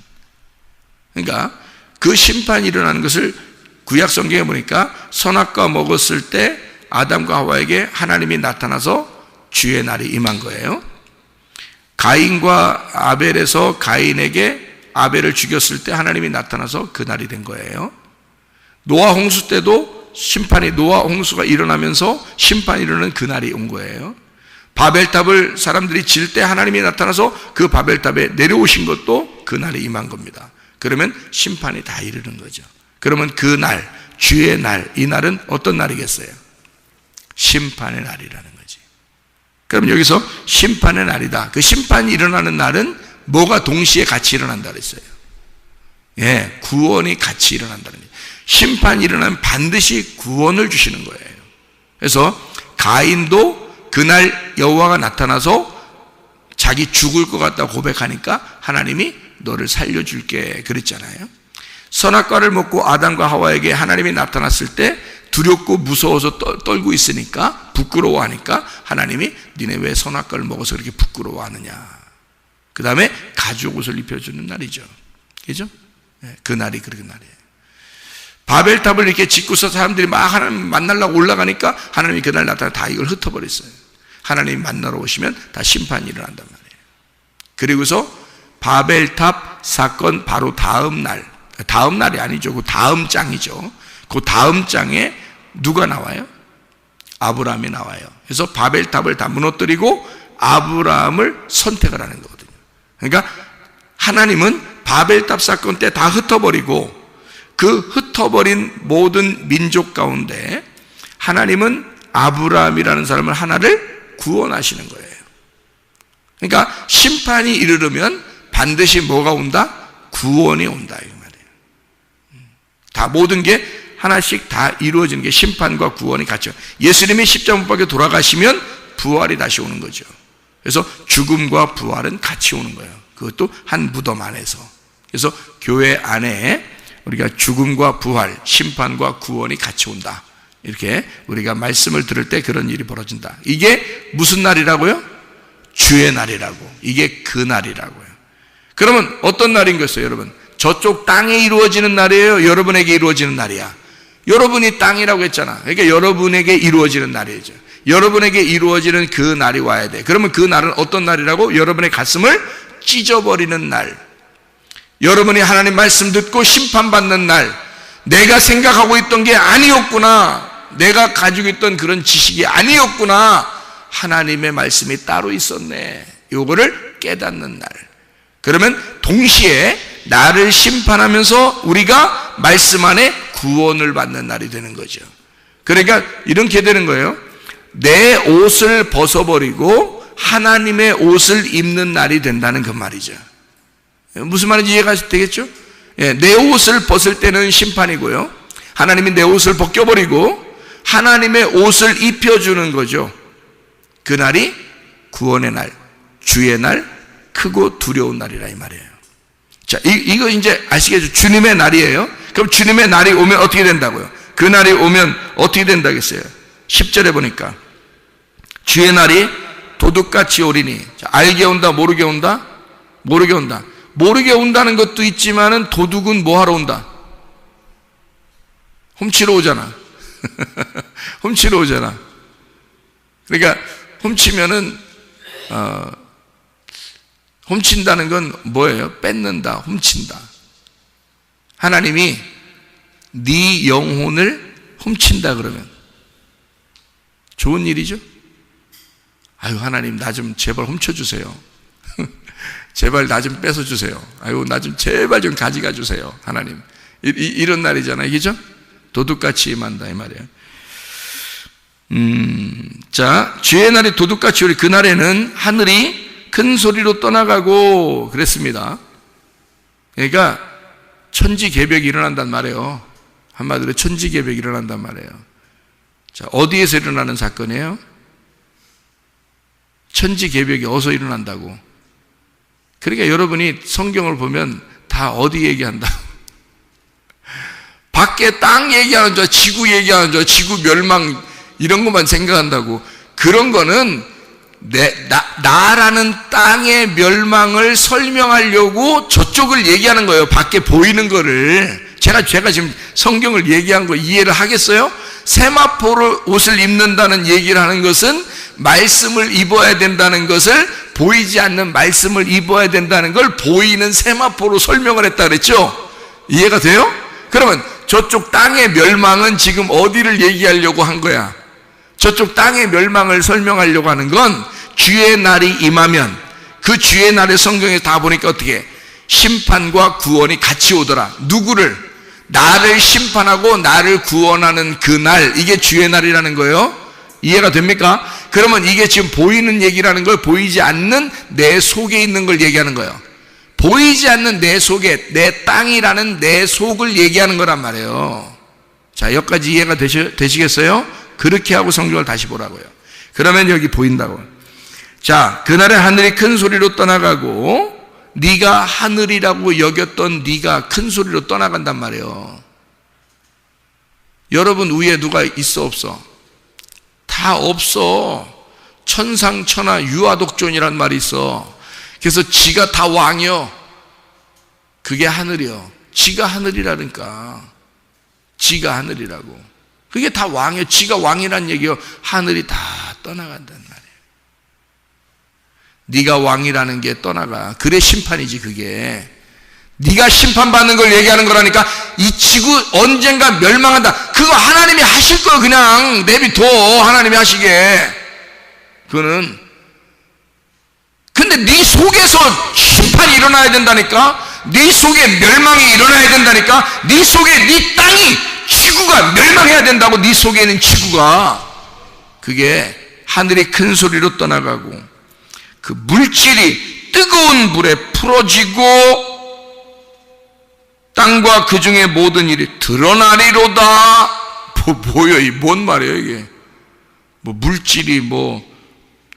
그러니까 그 심판이 일어나는 것을 구약 성경에 보니까 선악과 먹었을 때 아담과 하와에게 하나님이 나타나서 주의 날이 임한 거예요. 가인과 아벨에서 가인에게 아벨을 죽였을 때 하나님이 나타나서 그 날이 된 거예요. 노아 홍수 때도 노아 홍수가 일어나면서 심판이 일어나는 그 날이 온 거예요. 바벨탑을 사람들이 질 때 하나님이 나타나서 그 바벨탑에 내려오신 것도 그 날이 임한 겁니다. 그러면 심판이 다 이르는 거죠. 그러면 그 날, 주의 날, 이 날은 어떤 날이겠어요? 심판의 날이라는 거지. 그럼 여기서 심판의 날이다. 그 심판이 일어나는 날은 뭐가 동시에 같이 일어난다 그랬어요? 예, 구원이 같이 일어난다는 거예요. 심판이 일어나면 반드시 구원을 주시는 거예요. 그래서 가인도 그날 여호와가 나타나서 자기 죽을 것 같다고 고백하니까 하나님이 너를 살려줄게 그랬잖아요. 선악과를 먹고 아담과 하와에게 하나님이 나타났을 때 두렵고 무서워서 떨고 있으니까, 부끄러워하니까 하나님이 니네 왜 선악과를 먹어서 그렇게 부끄러워하느냐. 그 다음에 가죽 옷을 입혀주는 날이죠. 그죠? 그 날이 그런 날이에요. 바벨탑을 이렇게 짓고서 사람들이 막 하나님 만나려고 올라가니까 하나님이 그날 나타나 다 이걸 흩어버렸어요. 하나님이 만나러 오시면 다 심판이 일어난단 말이에요. 그리고서 바벨탑 사건 바로 다음 날이 아니죠. 그 다음 장이죠. 그 다음 장에 누가 나와요? 아브라함이 나와요. 그래서 바벨탑을 다 무너뜨리고 아브라함을 선택을 하는 거거든요. 그러니까 하나님은 바벨탑 사건 때 다 흩어버리고 그 흩어버린 모든 민족 가운데 하나님은 아브라함이라는 사람을 하나를 구원하시는 거예요. 그러니까 심판이 이르르면 반드시 뭐가 온다? 구원이 온다 이 말이에요. 다 모든 게 하나씩 다 이루어지는 게 심판과 구원이 같이. 예수님이 십자가 못 박혀 돌아가시면 부활이 다시 오는 거죠. 그래서 죽음과 부활은 같이 오는 거예요. 그것도 한 무덤 안에서. 그래서 교회 안에 우리가 죽음과 부활, 심판과 구원이 같이 온다. 이렇게 우리가 말씀을 들을 때 그런 일이 벌어진다. 이게 무슨 날이라고요? 주의 날이라고. 이게 그 날이라고요. 그러면 어떤 날인 것이에요, 여러분? 저쪽 땅에 이루어지는 날이에요? 여러분에게 이루어지는 날이야? 여러분이 땅이라고 했잖아. 그러니까 여러분에게 이루어지는 날이죠. 여러분에게 이루어지는 그 날이 와야 돼. 그러면 그 날은 어떤 날이라고? 여러분의 가슴을 찢어버리는 날. 여러분이 하나님 말씀 듣고 심판받는 날. 내가 생각하고 있던 게 아니었구나. 내가 가지고 있던 그런 지식이 아니었구나. 하나님의 말씀이 따로 있었네. 요거를 깨닫는 날. 그러면 동시에 나를 심판하면서 우리가 말씀 안에 구원을 받는 날이 되는 거죠. 그러니까 이렇게 되는 거예요. 내 옷을 벗어버리고 하나님의 옷을 입는 날이 된다는 그 말이죠. 무슨 말인지 이해가 되겠죠? 내 옷을 벗을 때는 심판이고요, 하나님이 내 옷을 벗겨버리고 하나님의 옷을 입혀주는 거죠. 그날이 구원의 날, 주의 날, 크고 두려운 날이라 이 말이에요. 자, 이거 이제 아시겠죠? 주님의 날이에요. 그럼 주님의 날이 오면 어떻게 된다고요? 그 날이 오면 어떻게 된다겠어요? 10절에 보니까 주의 날이 도둑같이 오리니. 자, 알게 온다, 모르게 온다? 모르게 온다. 모르게 온다는 것도 있지만은 도둑은 뭐 하러 온다? 훔치러 오잖아. 훔치러 오잖아. 그러니까 훔치면은 훔친다는 건 뭐예요? 뺏는다, 훔친다. 하나님이 네 영혼을 훔친다 그러면 좋은 일이죠? 아유, 하나님 나 좀 제발 훔쳐주세요. 제발 나 좀 뺏어주세요. 아유, 나 좀 제발 좀 가져가 주세요. 하나님. 이런 날이잖아요. 그죠? 도둑같이 임한다 이 말이에요. 자, 주의 날이 도둑같이 오리. 그날에는 하늘이 큰 소리로 떠나가고 그랬습니다. 그러니까 천지개벽이 일어난단 말이에요. 한마디로 천지개벽이 일어난단 말이에요. 자, 어디에서 일어나는 사건이에요? 천지개벽이 어디서 일어난다고? 그러니까 여러분이 성경을 보면 다 어디 얘기한다? 밖에 땅 얘기하는 줄, 지구 얘기하는 줄, 지구 멸망 이런 것만 생각한다고. 그런 거는 나라는 땅의 멸망을 설명하려고 저쪽을 얘기하는 거예요. 밖에 보이는 거를. 제가 지금 성경을 얘기한 거 이해를 하겠어요? 세마포로 옷을 입는다는 얘기를 하는 것은 말씀을 입어야 된다는 것을, 보이지 않는 말씀을 입어야 된다는 걸 보이는 세마포로 설명을 했다 그랬죠? 이해가 돼요? 그러면 저쪽 땅의 멸망은 지금 어디를 얘기하려고 한 거야? 저쪽 땅의 멸망을 설명하려고 하는 건 주의 날이 임하면, 그 주의 날에 성경에 다 보니까 어떻게 심판과 구원이 같이 오더라. 누구를? 나를 심판하고 나를 구원하는 그 날, 이게 주의 날이라는 거예요. 이해가 됩니까? 그러면 이게 지금 보이는 얘기라는 걸, 보이지 않는 내 속에 있는 걸 얘기하는 거예요. 보이지 않는 내 속에, 내 땅이라는 내 속을 얘기하는 거란 말이에요. 자, 여기까지 이해가 되시겠어요? 그렇게 하고 성경을 다시 보라고요. 그러면 여기 보인다고. 자, 그날에 하늘이 큰 소리로 떠나가고, 네가 하늘이라고 여겼던 네가 큰 소리로 떠나간단 말이에요. 여러분 위에 누가 있어 없어? 다 없어. 천상천하 유아독존이란 말이 있어. 그래서 지가 다 왕이요. 그게 하늘이요. 지가 하늘이라니까. 지가 하늘이라고. 그게 다 왕이요. 지가 왕이란 얘기요. 하늘이 다 떠나간다는 말이에요. 네가 왕이라는 게 떠나가. 그래 심판이지 그게. 네가 심판받는 걸 얘기하는 거라니까. 이 지구 언젠가 멸망한다. 그거 하나님이 하실 거 그냥 내비둬. 하나님이 하시게. 그거는. 근데 네 속에서 심판이 일어나야 된다니까. 네 속에 멸망이 일어나야 된다니까. 네 속에 네 땅이, 지구가 멸망해야 된다고. 네 속에 있는 지구가. 그게 하늘이 큰 소리로 떠나가고, 그 물질이 뜨거운 불에 풀어지고, 땅과 그 중에 모든 일이 드러나리로다. 뭐요? 이 뭔 말이에요 이게? 뭐 물질이 뭐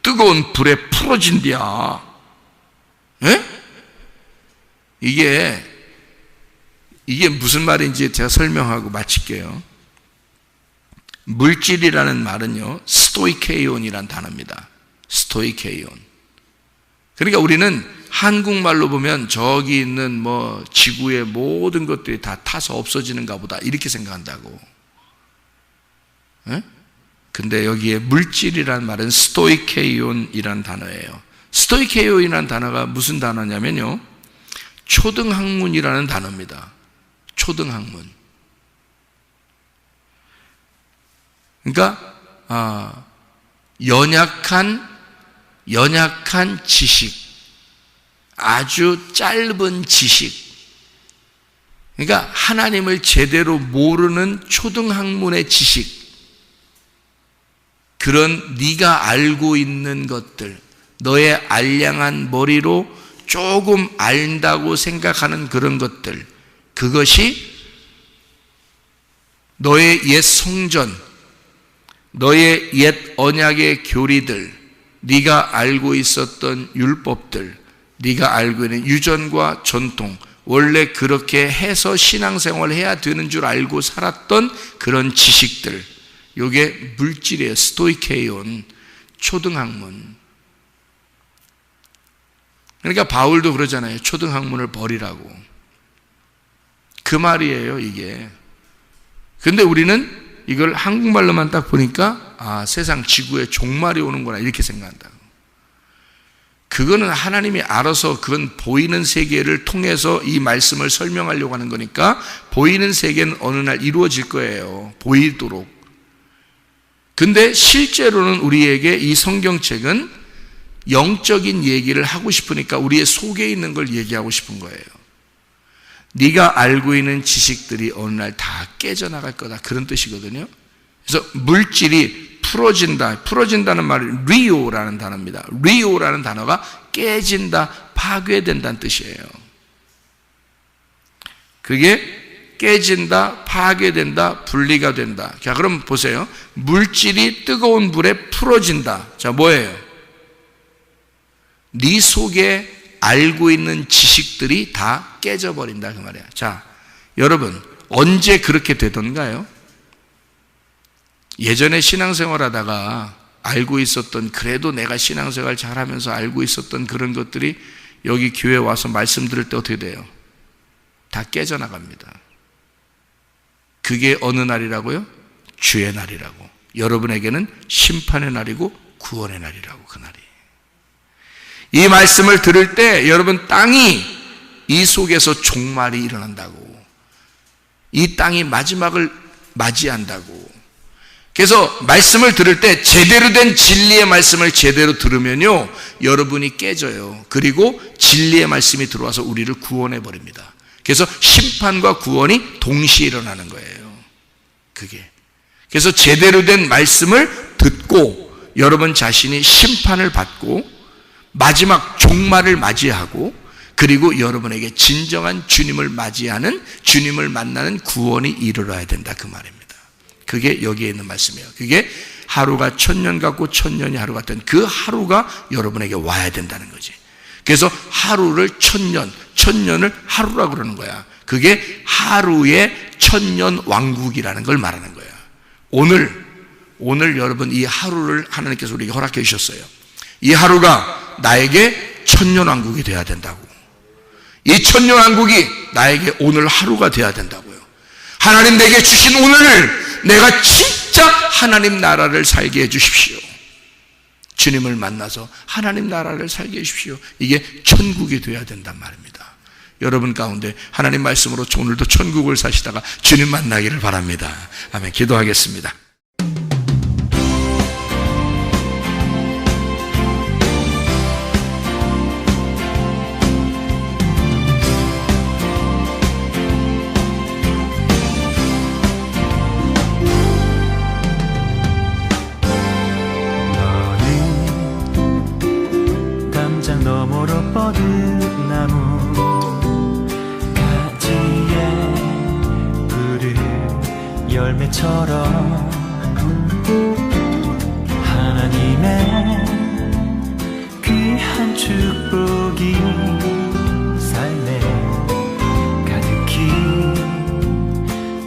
뜨거운 불에 풀어진디야. 예? 이게 무슨 말인지 제가 설명하고 마칠게요. 물질이라는 말은요, 스토이케이온이란 단어입니다. 스토이케이온. 그러니까 우리는 한국말로 보면 저기 있는 뭐 지구의 모든 것들이 다 타서 없어지는가 보다 이렇게 생각한다고. 에? 근데 여기에 물질이란 말은 스토이케이온이란 단어예요. 스토이케이온이란 단어가 무슨 단어냐면요, 초등학문이라는 단어입니다. 초등학문. 그러니까 연약한 지식, 아주 짧은 지식, 그러니까 하나님을 제대로 모르는 초등학문의 지식, 그런 네가 알고 있는 것들, 너의 알량한 머리로 조금 안다고 생각하는 그런 것들, 그것이 너의 옛 성전, 너의 옛 언약의 교리들, 네가 알고 있었던 율법들, 네가 알고 있는 유전과 전통, 원래 그렇게 해서 신앙생활을 해야 되는 줄 알고 살았던 그런 지식들, 이게 물질이에요. 스토이케이온, 초등학문. 그러니까 바울도 그러잖아요. 초등학문을 버리라고. 그 말이에요, 이게. 근데 우리는 이걸 한국말로만 딱 보니까 세상 지구에 종말이 오는구나 이렇게 생각한다. 그거는 하나님이 알아서, 그건 보이는 세계를 통해서 이 말씀을 설명하려고 하는 거니까 보이는 세계는 어느 날 이루어질 거예요. 보이도록. 근데 실제로는 우리에게 이 성경책은 영적인 얘기를 하고 싶으니까 우리의 속에 있는 걸 얘기하고 싶은 거예요. 네가 알고 있는 지식들이 어느 날 다 깨져나갈 거다, 그런 뜻이거든요. 그래서 물질이 풀어진다는 말이 리오라는 단어입니다. 리오라는 단어가 깨진다, 파괴된다는 뜻이에요. 그게 깨진다, 파괴된다, 분리가 된다. 자, 그럼 보세요. 물질이 뜨거운 불에 풀어진다. 자, 뭐예요? 네 속에 알고 있는 지식들이 다 깨져버린다, 그 말이야. 자, 여러분, 언제 그렇게 되던가요? 예전에 신앙생활 하다가 알고 있었던, 그래도 내가 신앙생활 잘하면서 알고 있었던 그런 것들이 여기 교회 와서 말씀 들을 때 어떻게 돼요? 다 깨져나갑니다. 그게 어느 날이라고요? 주의 날이라고. 여러분에게는 심판의 날이고 구원의 날이라고, 그 날이. 이 말씀을 들을 때 여러분, 땅이 이 속에서 종말이 일어난다고. 이 땅이 마지막을 맞이한다고. 그래서 말씀을 들을 때 제대로 된 진리의 말씀을 제대로 들으면요, 여러분이 깨져요. 그리고 진리의 말씀이 들어와서 우리를 구원해 버립니다. 그래서 심판과 구원이 동시에 일어나는 거예요. 그게. 그래서 제대로 된 말씀을 듣고 여러분 자신이 심판을 받고 마지막 종말을 맞이하고, 그리고 여러분에게 진정한 주님을 맞이하는, 주님을 만나는 구원이 이르러야 된다, 그 말입니다. 그게 여기에 있는 말씀이에요. 그게 하루가 천년 같고 천년이 하루 같은 그 하루가 여러분에게 와야 된다는 거지. 그래서 하루를 천년, 천년을 하루라고 그러는 거야. 그게 하루의 천년 왕국이라는 걸 말하는 거야. 오늘 여러분 이 하루를 하나님께서 우리에게 허락해 주셨어요. 이 하루가 나에게 천년 왕국이 돼야 된다고. 이 천년 왕국이 나에게 오늘 하루가 돼야 된다고요. 하나님 내게 주신 오늘을 내가 진짜 하나님 나라를 살게 해 주십시오. 주님을 만나서 하나님 나라를 살게 해 주십시오. 이게 천국이 돼야 된단 말입니다. 여러분 가운데 하나님 말씀으로 오늘도 천국을 사시다가 주님 만나기를 바랍니다. 아멘. 기도하겠습니다. 너머로 뻗은 나무 가지에 푸른 열매처럼 하나님의 귀한 축복이 삶에 가득히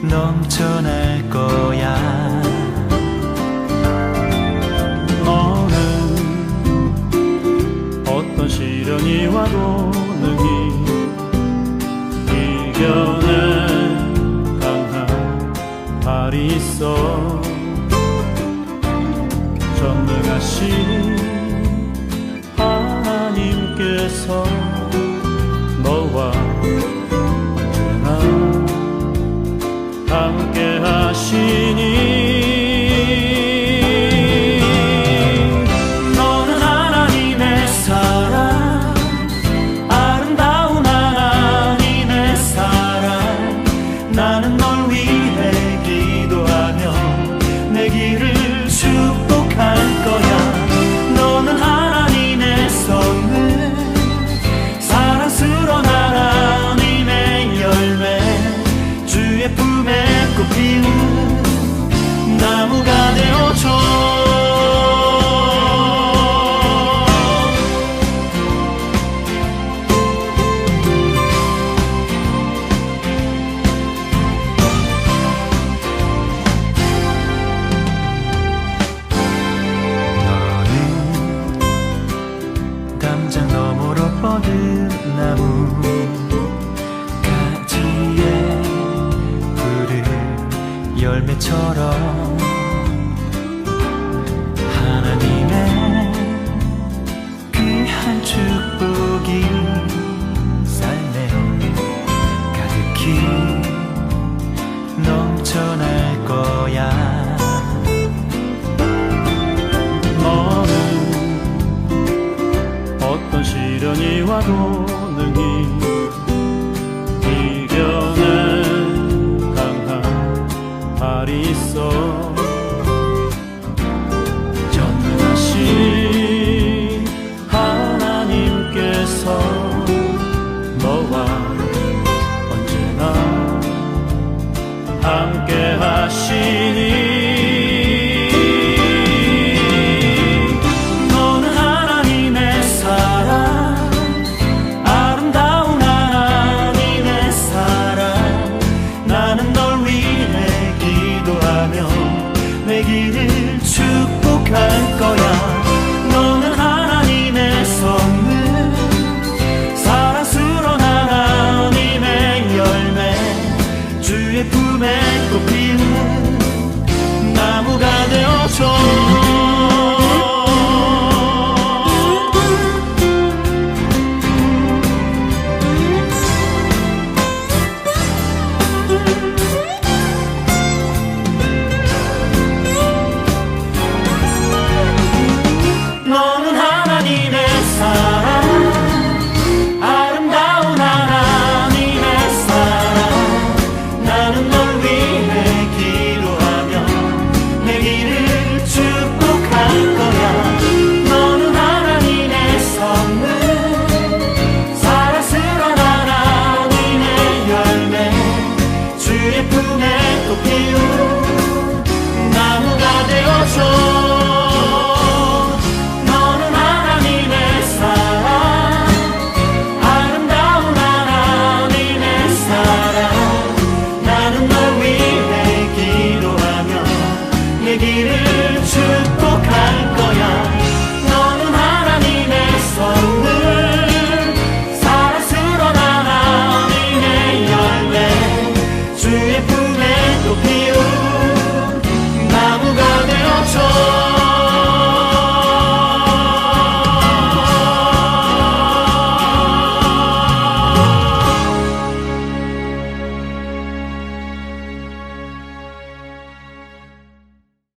넘쳐날 거야. 어떤 시련이 와도 능히 이겨낼 강한 발이 있어. 전능하신 하나님께서 너와 언제나 함께 하시니 사랑, 아름다운 하나님의 사랑, 열매처럼 하나님의 귀한 축복이 삶에 가득히 넘쳐날 거야. 너는 어떤 시련이 와도 능히 이겨낸 강한 발이 있어. 전능하신 하나님께서 너와 언제나 함께 하시니 내 길을 축복할 것